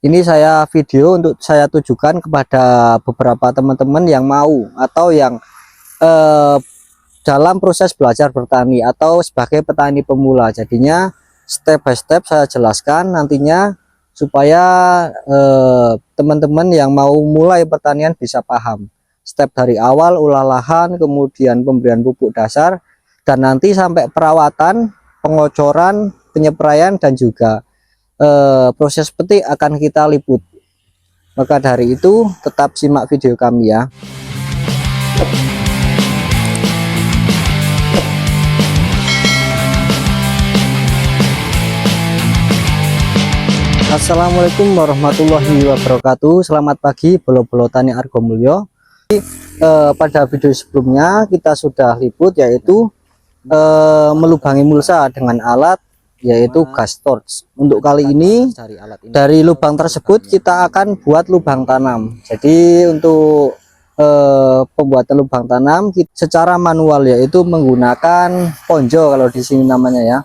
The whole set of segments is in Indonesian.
Ini saya video untuk saya tujukan kepada beberapa teman-teman yang mau atau yang dalam proses belajar bertani atau sebagai petani pemula. Jadinya step by step saya jelaskan nantinya supaya teman-teman yang mau mulai pertanian bisa paham. Step dari awal olah lahan, kemudian pemberian pupuk dasar, dan nanti sampai perawatan, pengocoran, penyepraian, dan juga proses petik akan kita liput. Maka dari itu tetap simak video kami ya. Assalamualaikum warahmatullahi wabarakatuh. Selamat pagi bolo-bolo tani Argomulyo. Pada video sebelumnya kita sudah liput yaitu melubangi mulsa dengan alat yaitu gas torch. Untuk kali ini dari lubang tersebut kita akan buat lubang tanam. Jadi untuk pembuatan lubang tanam secara manual yaitu menggunakan ponjo kalau di sini namanya ya.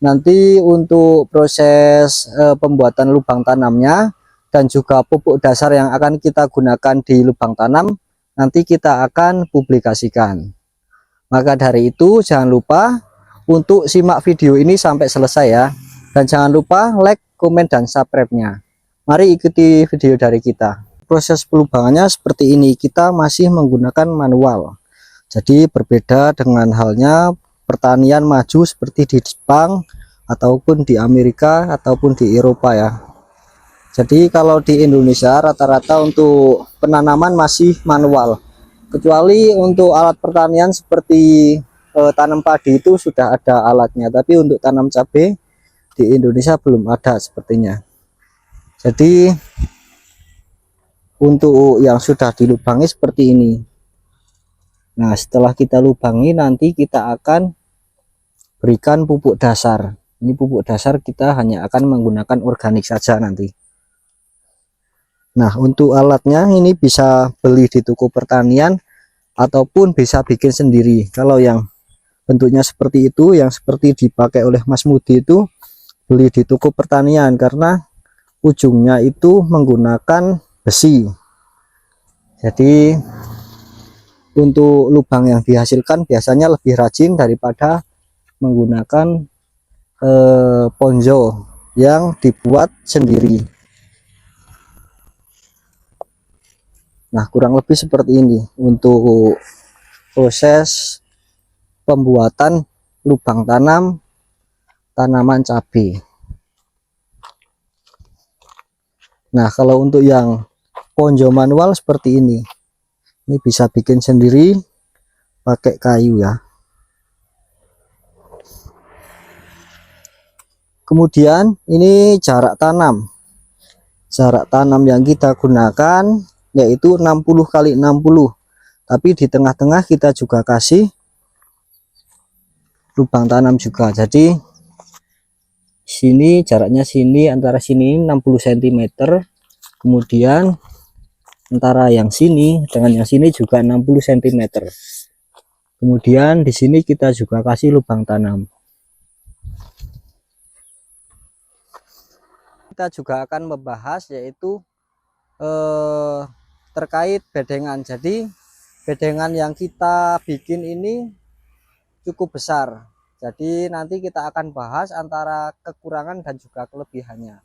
Nanti untuk proses pembuatan lubang tanamnya dan juga pupuk dasar yang akan kita gunakan di lubang tanam nanti kita akan publikasikan. Maka dari itu jangan lupa untuk simak video ini sampai selesai ya, dan jangan lupa like, komen, dan subscribe-nya. Mari ikuti video dari kita. Proses pelubangannya seperti ini, kita masih menggunakan manual. Jadi berbeda dengan halnya pertanian maju seperti di Jepang ataupun di Amerika ataupun di Eropa ya. Jadi kalau di Indonesia rata-rata untuk penanaman masih manual, kecuali untuk alat pertanian seperti tanam padi itu sudah ada alatnya, tapi untuk tanam cabai di Indonesia belum ada sepertinya. Jadi untuk yang sudah dilubangi seperti ini. Nah, setelah kita lubangi nanti kita akan berikan pupuk dasar. Ini pupuk dasar kita hanya akan menggunakan organik saja nanti. Nah, untuk alatnya ini bisa beli di toko pertanian ataupun bisa bikin sendiri. Kalau yang bentuknya seperti itu, yang seperti dipakai oleh Mas Mudi itu beli di toko pertanian karena ujungnya itu menggunakan besi. Jadi untuk lubang yang dihasilkan biasanya lebih rajin daripada menggunakan ponjo yang dibuat sendiri. Nah, kurang lebih seperti ini untuk proses pembuatan lubang tanam tanaman cabai. Nah, kalau untuk yang ponjo manual seperti ini bisa bikin sendiri pakai kayu ya. Kemudian ini jarak tanam yang kita gunakan yaitu 60 kali 60, tapi di tengah-tengah kita juga kasih lubang tanam juga. Jadi sini jaraknya sini antara sini 60 cm, kemudian antara yang sini dengan yang sini juga 60 cm. Kemudian di sini kita juga kasih lubang tanam. Kita juga akan membahas yaitu terkait bedengan. Jadi bedengan yang kita bikin ini cukup besar. Jadi nanti kita akan bahas antara kekurangan dan juga kelebihannya.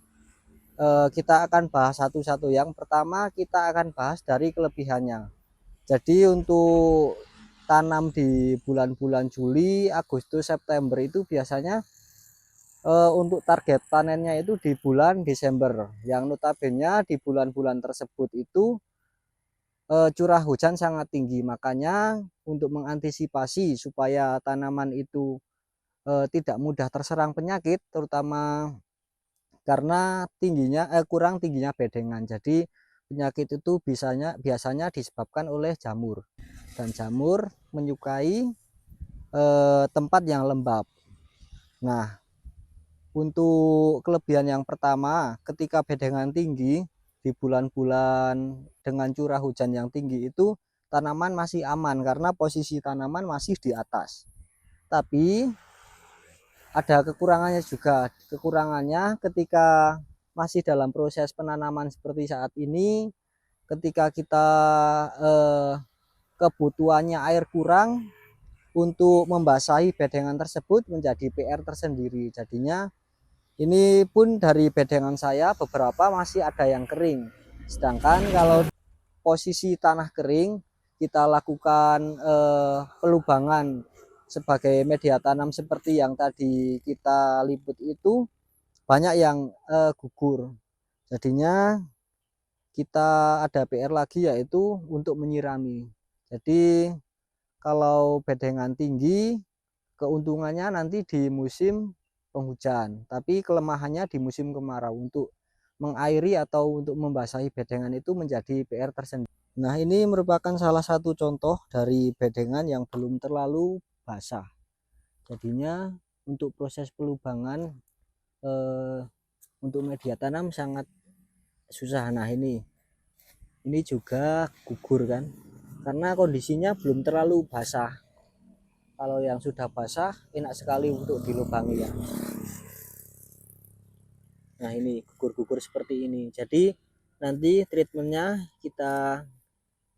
Kita akan bahas satu-satu. Yang pertama kita akan bahas dari kelebihannya. Jadi untuk tanam di bulan-bulan Juli, Agustus, September itu biasanya untuk target panennya itu di bulan Desember, yang notabene di bulan-bulan tersebut itu curah hujan sangat tinggi. Makanya untuk mengantisipasi supaya tanaman itu tidak mudah terserang penyakit, terutama karena kurang tingginya bedengan. Jadi penyakit itu biasanya disebabkan oleh jamur, dan jamur menyukai tempat yang lembab. Nah, untuk kelebihan yang pertama, ketika bedengan tinggi di bulan-bulan dengan curah hujan yang tinggi itu tanaman masih aman karena posisi tanaman masih di atas. Tapi ada kekurangannya juga. Kekurangannya ketika masih dalam proses penanaman seperti saat ini, ketika kita kebutuhannya air kurang untuk membasahi bedengan tersebut menjadi PR tersendiri. Jadinya ini pun dari bedengan saya beberapa masih ada yang kering. Sedangkan kalau posisi tanah kering, kita lakukan pelubangan sebagai media tanam seperti yang tadi kita liput itu, banyak yang gugur. Jadinya kita ada PR lagi, yaitu untuk menyirami. Jadi kalau bedengan tinggi, keuntungannya nanti di musim penghujan, tapi kelemahannya di musim kemarau. Untuk mengairi atau untuk membasahi bedengan itu menjadi PR tersendiri. Nah, ini merupakan salah satu contoh dari bedengan yang belum terlalu basah. Jadinya untuk proses pelubangan untuk media tanam sangat susah. Nah, ini juga gugur kan, karena kondisinya belum terlalu basah. Kalau yang sudah basah enak sekali untuk dilubangi ya. Nah, ini gugur-gugur seperti ini. Jadi nanti treatmentnya kita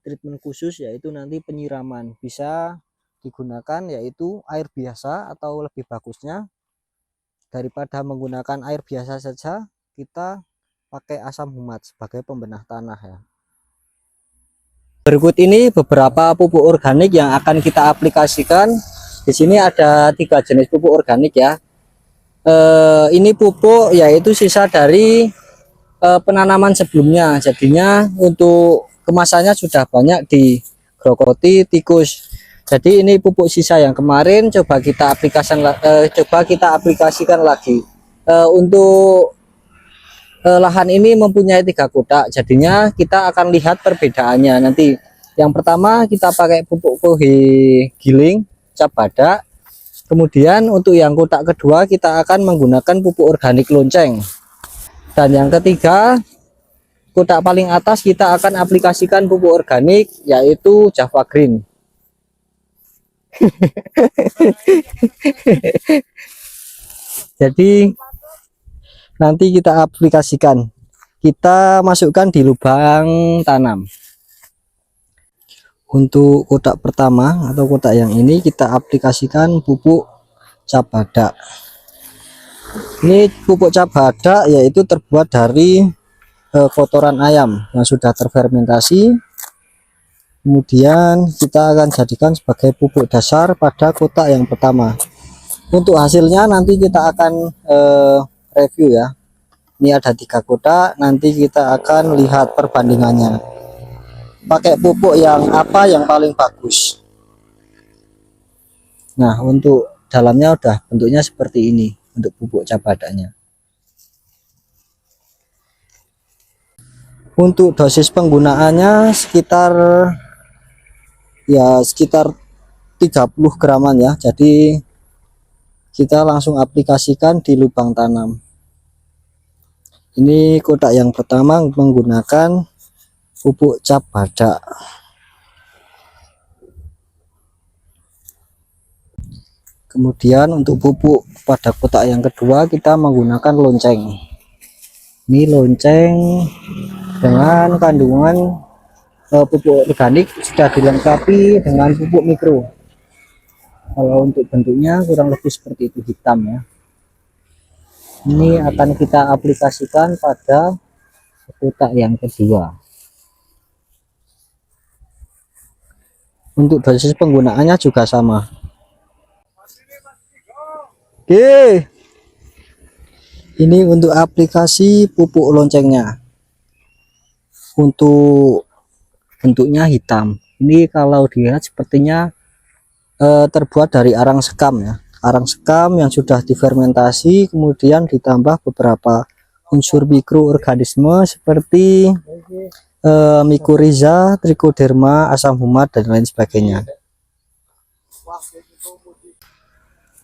treatment khusus, yaitu nanti penyiraman. Bisa digunakan yaitu air biasa, atau lebih bagusnya daripada menggunakan air biasa saja, kita pakai asam humat sebagai pembenah tanah ya. Berikut ini beberapa pupuk organik yang akan kita aplikasikan. Di sini ada 3 jenis pupuk organik ya. Ini pupuk yaitu sisa dari penanaman sebelumnya. Jadinya untuk kemasannya sudah banyak di grokoti tikus. Jadi ini pupuk sisa yang kemarin coba kita aplikasikan lagi. Untuk lahan ini mempunyai 3 kotak, jadinya kita akan lihat perbedaannya nanti. Yang pertama kita pakai pupuk kohe giling cap badak. Kemudian untuk yang kotak kedua kita akan menggunakan pupuk organik lonceng. Dan yang ketiga, kotak paling atas kita akan aplikasikan pupuk organik yaitu Java Green. Jadi nanti kita aplikasikan, kita masukkan di lubang tanam. Untuk kotak pertama atau kotak yang ini kita aplikasikan pupuk cap badak. Ini pupuk cap badak yaitu terbuat dari kotoran ayam yang sudah terfermentasi. Kemudian kita akan jadikan sebagai pupuk dasar pada kotak yang pertama. Untuk hasilnya nanti kita akan review ya. Ini ada 3 kotak, nanti kita akan lihat perbandingannya. Pakai pupuk yang apa yang paling bagus. Nah, untuk dalamnya udah bentuknya seperti ini untuk pupuk cap badaknya. Untuk dosis penggunaannya sekitar 30 graman ya. Jadi kita langsung aplikasikan di lubang tanam. Ini kotak yang pertama menggunakan pupuk cap badak. Kemudian untuk pupuk pada kotak yang kedua kita menggunakan lonceng. Ini lonceng dengan kandungan pupuk organik sudah dilengkapi dengan pupuk mikro. Kalau untuk bentuknya kurang lebih seperti itu, hitam ya. Ini akan kita aplikasikan pada kotak yang kedua. Untuk dosis penggunaannya juga sama. Oke. Ini untuk aplikasi pupuk loncengnya. Untuk bentuknya hitam. Ini kalau dilihat sepertinya terbuat dari arang sekam ya. Arang sekam yang sudah difermentasi kemudian ditambah beberapa unsur mikroorganisme seperti Mycorrhiza, Trichoderma, asam humat dan lain sebagainya.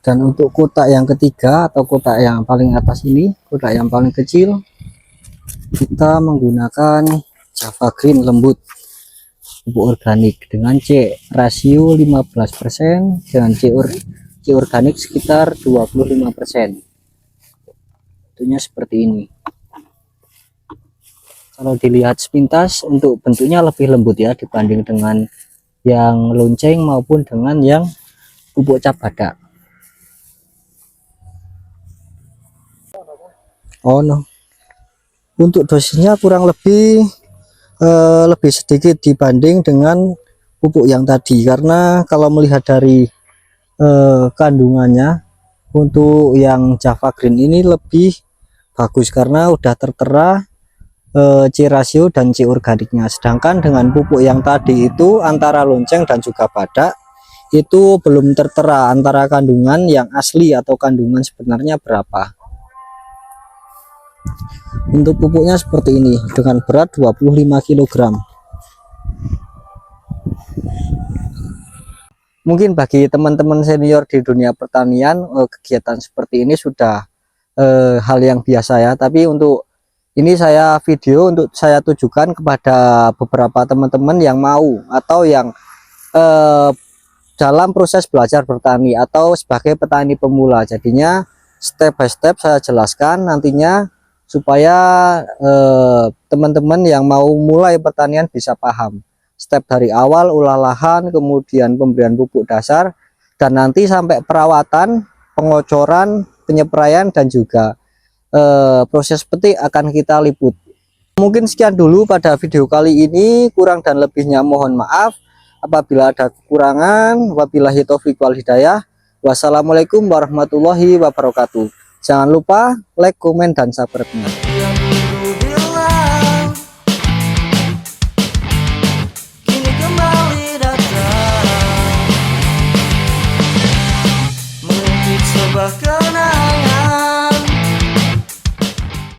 Dan untuk kotak yang ketiga atau kotak yang paling atas ini, kotak yang paling kecil, kita menggunakan Java Green lembut pupuk organik dengan C rasio 15%, dengan C organik sekitar 25%. Tentunya seperti ini. Kalau dilihat sepintas untuk bentuknya lebih lembut ya dibanding dengan yang lonceng maupun dengan yang pupuk cap badak. Oh no, untuk dosisnya kurang lebih lebih sedikit dibanding dengan pupuk yang tadi, karena kalau melihat dari kandungannya untuk yang Java Green ini lebih bagus karena udah tertera C rasio dan C organiknya, sedangkan dengan pupuk yang tadi itu antara lonceng dan juga badak itu belum tertera antara kandungan yang asli atau kandungan sebenarnya berapa. Untuk pupuknya seperti ini dengan berat 25 kg. Mungkin bagi teman-teman senior di dunia pertanian kegiatan seperti ini sudah hal yang biasa ya, tapi untuk ini saya video untuk saya tujukan kepada beberapa teman-teman yang mau atau yang dalam proses belajar bertani atau sebagai petani pemula. Jadinya step by step saya jelaskan nantinya supaya teman-teman yang mau mulai pertanian bisa paham step dari awal olah lahan, kemudian pemberian pupuk dasar, dan nanti sampai perawatan, pengocoran, penyepraian, dan juga proses petik akan kita liput. Mungkin sekian dulu pada video kali ini, kurang dan lebihnya mohon maaf apabila ada kekurangan. Wabillahi taufiq wal hidayah. Wassalamualaikum warahmatullahi wabarakatuh. Jangan lupa like, komen, dan subscribe-nya.